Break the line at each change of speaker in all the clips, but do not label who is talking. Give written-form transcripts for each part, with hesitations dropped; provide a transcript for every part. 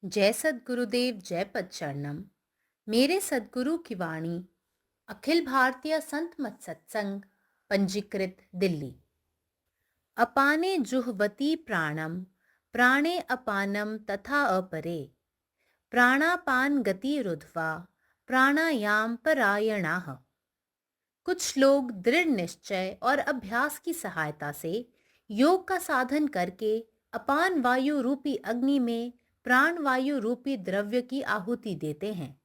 जय सद्गुरुदेव जय पच्चरणम। मेरे सद्गुरु की वाणी अखिल भारतीय संत मत सत्संग पंजीकृत दिल्ली। अपाने जुहवती प्राणम प्राणे अपानम तथा अपरे प्राणापान गति रुध्वा प्राणायाम परायणाः। कुछ लोग दृढ़ निश्चय और अभ्यास की सहायता से योग का साधन करके अपान वायु रूपी अग्नि में प्राण वायु रूपी द्रव्य की आहुति देते हैं।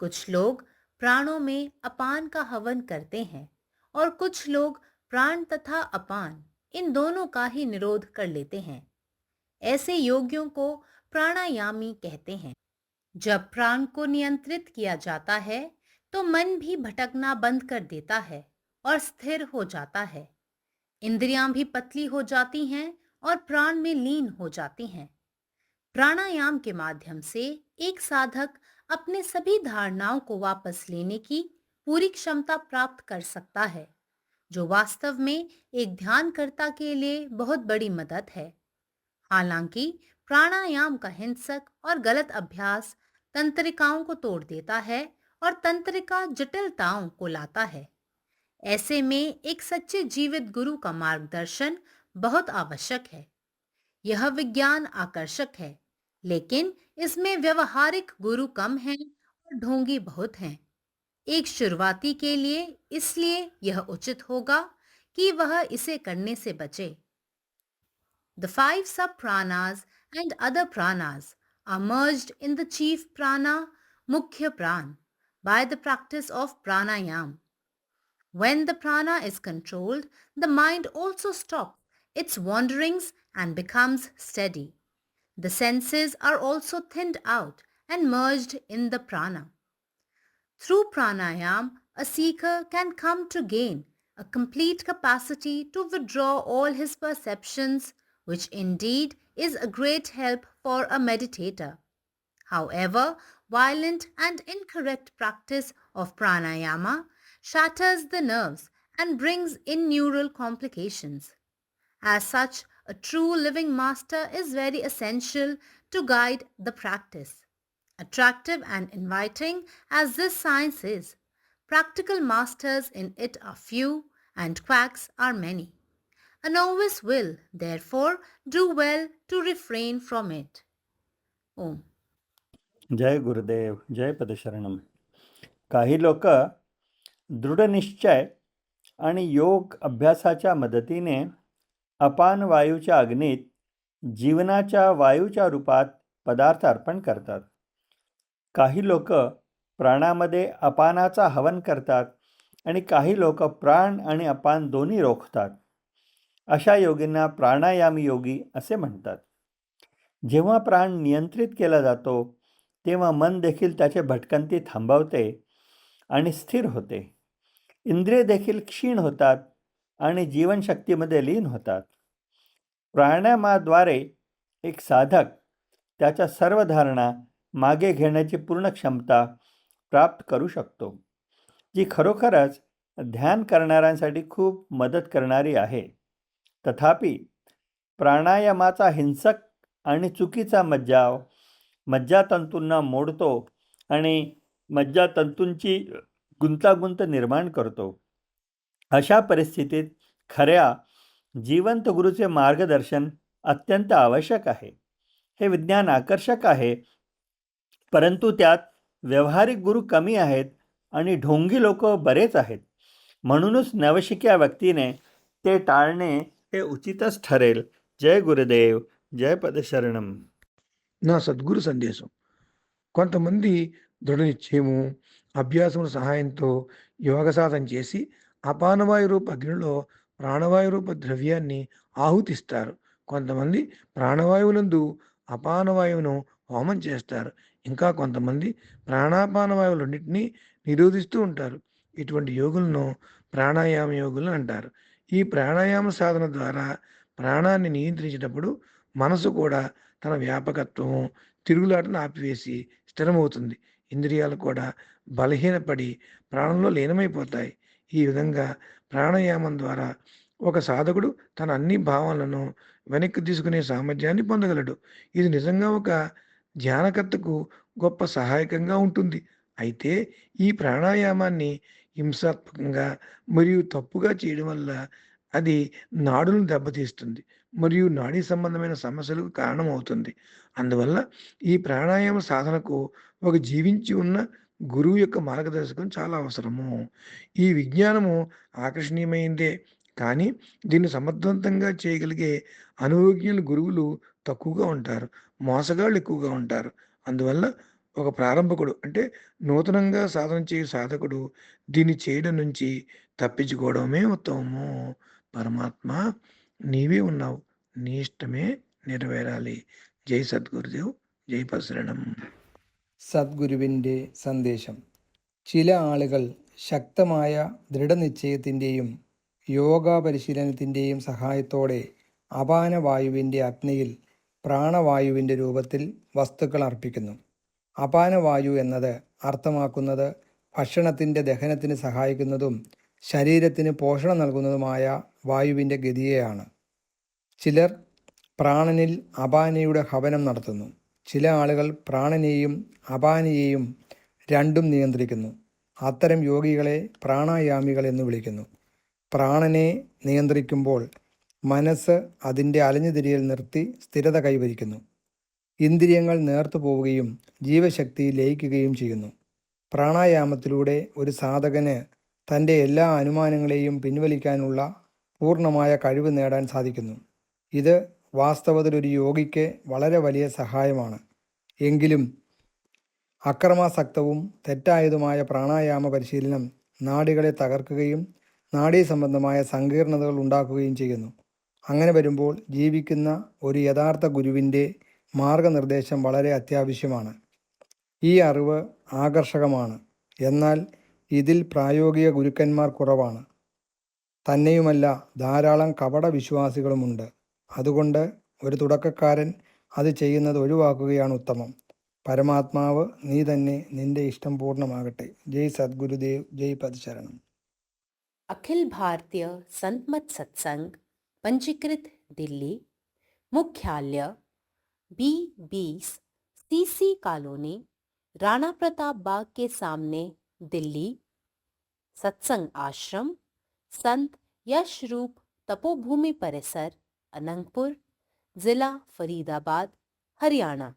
कुछ लोग प्राणों में अपान का हवन करते हैं और कुछ लोग प्राण तथा अपान इन दोनों का ही निरोध कर लेते हैं। ऐसे योगियों को प्राणायामी कहते हैं। जब प्राण को नियंत्रित किया जाता है तो मन भी भटकना बंद कर देता है और स्थिर हो जाता है। इंद्रियां भी पतली हो जाती हैं और प्राण में लीन हो जाती हैं। प्राणायाम के माध्यम से एक साधक अपने सभी धारणाओं को वापस लेने की पूरी क्षमता प्राप्त कर सकता है, जो वास्तव में एक ध्यानकर्ता के लिए बहुत बड़ी मदद है। हालांकि प्राणायाम का हिंसक और गलत अभ्यास तंत्रिकाओं को तोड़ देता है और तंत्रिका जटिलताओं को लाता है। ऐसे में एक सच्चे जीवित गुरु का मार्गदर्शन बहुत आवश्यक है। यह विज्ञान आकर्षक है, लेकिन इसमें व्यवहारिक गुरु कम हैं और ढोंगी बहुत हैं। एक शुरुआती के लिए इसलिए यह उचित होगा कि वह इसे करने से बचे। The five sub-pranas and other pranas are merged in the chief prana, Mukhya Pran, by the practice of pranayam. When the prana is controlled, the mind also stops its wanderings and becomes steady. The senses are also thinned out and merged in the prana. Through pranayam, a seeker can come to gain a complete capacity to withdraw all his perceptions, which indeed is a great help for a meditator. However, violent and incorrect practice of pranayama shatters the nerves and brings in neural complications. As such, a true living master is very essential to guide the practice. Attractive and inviting as this science is, practical masters in it are few and quacks are many. A novice will, therefore, do well to refrain from it. Om.
जय गुरुदेव जय पदशरणम. काही लोक दृढनिश्चय आणि योग अभ्यासाच्या मदतीने अपान वायूच्या अग्नीत जीवनाच्या वायूच्या रूपात पदार्थ अर्पण करतात. काही लोक प्राणामध्ये अपानाचा हवन करतात आणि काही लोक प्राण आणि अपान दोन्ही रोखतात. अशा योगींना प्राणायाम योगी असे म्हणतात. जेव्हा प्राण नियंत्रित केला जातो तेव्हा मन देखील त्याचे भटकंती थांबवते आणि स्थिर होते. इंद्रिय देखील क्षीण होतात आणि जीवनशक्तीमध्ये लीन होतात. प्राणायामाद्वारे एक साधक त्याच्या सर्व धारणा मागे घेण्याची पूर्ण क्षमता प्राप्त करू शकतो, जी खरोखरच ध्यान करणाऱ्यांसाठी खूप मदत करणारी आहे. तथापि प्राणायामाचा हिंसक आणि चुकीचा मज्जाव मज्जातंतूंना मोडतो आणि मज्जातंतूंची गुंतागुंत निर्माण करतो. अशा परिस्थितीत खऱ्या जिवंत गुरुचे मार्गदर्शन अत्यंत आवश्यक आहे. हे विज्ञान आकर्षक आहे, परंतु त्यात व्यवहारिक गुरु कमी आहेत आणि ढोंगी लोक बरेच आहेत. म्हणूनच नवशिक्या व्यक्तीने ते टाळणे हे उचितच ठरेल. जय गुरुदेव जय పదశరణం.
నా సద్గురు సందేశం. కొంతమంది దృఢ నిశ్చయము అభ్యాసముల సహాయంతో యోగ సాధన చేసి అపానవాయు రూప అగ్నిలో ప్రాణవాయు రూప ద్రవ్యాన్ని ఆహుతిస్తారు. కొంతమంది ప్రాణవాయువులందు అపానవాయువును హోమం చేస్తారు. ఇంకా కొంతమంది ప్రాణాపానవాయువులన్నింటినీ నిరోధిస్తూ ఉంటారు. ఇటువంటి యోగులను ప్రాణాయామ యోగులు అంటారు. ఈ ప్రాణాయామ సాధన ద్వారా ప్రాణాన్ని నియంత్రించేటప్పుడు మనసు కూడా తన వ్యాపకత్వం తిరుగులాటను ఆపివేసి స్థిరమవుతుంది. ఇంద్రియాలు కూడా బలహీనపడి ప్రాణంలో లీనమైపోతాయి. ఈ విధంగా ప్రాణాయామం ద్వారా ఒక సాధకుడు తన అన్ని భావాలను వెనక్కి తీసుకునే సామర్థ్యాన్ని పొందగలడు. ఇది నిజంగా ఒక ధ్యానకర్తకు గొప్ప సహాయకంగా ఉంటుంది. అయితే ఈ ప్రాణాయామాన్ని హింసాత్మకంగా మరియు తప్పుగా చేయడం వల్ల అది నాడులను దెబ్బతీస్తుంది మరియు నాడీ సంబంధమైన సమస్యలకు కారణమవుతుంది. అందువల్ల ఈ ప్రాణాయామ సాధనకు ఒక జీవించి ఉన్న గురువు యొక్క మార్గదర్శకం చాలా అవసరము. ఈ విజ్ఞానము ఆకర్షణీయమైందే, కానీ దీన్ని సమర్థవంతంగా చేయగలిగే అనుభవజ్ఞుల గురువులు తక్కువగా ఉంటారు. మోసగాళ్ళు ఎక్కువగా ఉంటారు. అందువల్ల ఒక ప్రారంభకుడు అంటే నూతనంగా సాధన చేయు సాధకుడు దీన్ని చేయడం నుంచి తప్పించుకోవడమే ఉత్తమము. పరమాత్మ నీవే ఉన్నావు. నీ ఇష్టమే నెరవేరాలి. ജയ് സദ്ഗുരുദേവ്. ജയ് പരശുരാം.
സദ്ഗുരുവിൻ്റെ സന്ദേശം. ചില ആളുകൾ ശക്തമായ ദൃഢനിശ്ചയത്തിൻ്റെയും യോഗ പരിശീലനത്തിൻ്റെയും സഹായത്തോടെ അപാനവായുവിൻ്റെ അഗ്നിയിൽ പ്രാണവായുവിൻ്റെ രൂപത്തിൽ വസ്തുക്കൾ അർപ്പിക്കുന്നു. അപാനവായു എന്നത് അർത്ഥമാക്കുന്നത് ഭക്ഷണത്തിൻ്റെ ദഹനത്തിന് സഹായിക്കുന്നതും ശരീരത്തിന് പോഷണം നൽകുന്നതുമായ വായുവിൻ്റെ ഗതിയെയാണ്. ചിലർ പ്രാണനിൽ അപാനയുടെ ഹവനം നടത്തുന്നു. ചില ആളുകൾ പ്രാണനെയും അപാനയെയും രണ്ടും നിയന്ത്രിക്കുന്നു. അത്തരം യോഗികളെ പ്രാണായാമികൾ എന്ന് വിളിക്കുന്നു. പ്രാണനെ നിയന്ത്രിക്കുമ്പോൾ മനസ്സ് അതിൻ്റെ അലഞ്ഞുതിരിയൽ നിർത്തി സ്ഥിരത കൈവരിക്കുന്നു. ഇന്ദ്രിയങ്ങൾ നേർത്തു പോവുകയും ജീവശക്തി ലയിക്കുകയും ചെയ്യുന്നു. പ്രാണായാമത്തിലൂടെ ഒരു സാധകന് തൻ്റെ എല്ലാ അനുമാനങ്ങളെയും പിൻവലിക്കാനുള്ള പൂർണ്ണമായ കഴിവ് നേടാൻ സാധിക്കുന്നു. ഇത് വാസ്തവത്തിൽ ഒരു യോഗിക്ക് വളരെ വലിയ സഹായമാണ്. എങ്കിലും അക്രമാസക്തവും തെറ്റായതുമായ പ്രാണായാമ പരിശീലനം നാഡികളെ തകർക്കുകയും നാഡീസംബന്ധമായ സങ്കീർണതകൾ ഉണ്ടാക്കുകയും ചെയ്യുന്നു. അങ്ങനെ വരുമ്പോൾ ജീവിക്കുന്ന ഒരു യഥാർത്ഥ ഗുരുവിൻ്റെ മാർഗനിർദ്ദേശം വളരെ അത്യാവശ്യമാണ്. ഈ അറിവ് ആകർഷകമാണ്, എന്നാൽ ഇതിൽ പ്രായോഗിക ഗുരുക്കന്മാർ കുറവാണ്. തന്നെയുമല്ല, ധാരാളം കപട വിശ്വാസികളുമുണ്ട്. അതുകൊണ്ട് ഒരു തുടക്കക്കാരൻ അത് ചെയ്യുന്നത് ഒഴിവാക്കുകയാണ് ഉത്തമം. പരമാത്മാവ് നീ തന്നെ നിന്റെ ഇഷ്ടം പൂർണ്ണമാകട്ടെ. ജയ് സദ്ഗുരുദേവ്. ജയ് പദശരണം.
अखिल भारतीय संत मत सत्संग पंजीकृत दिल्ली, मुख्यालय B20 CC colony, Rana Pratap Bagh के सामने, दिल्ली। सत्संग आश्रम संत यश रूप तपोभूमि परिसर, अनंगपुर, जिला फरीदाबाद, हरियाणा।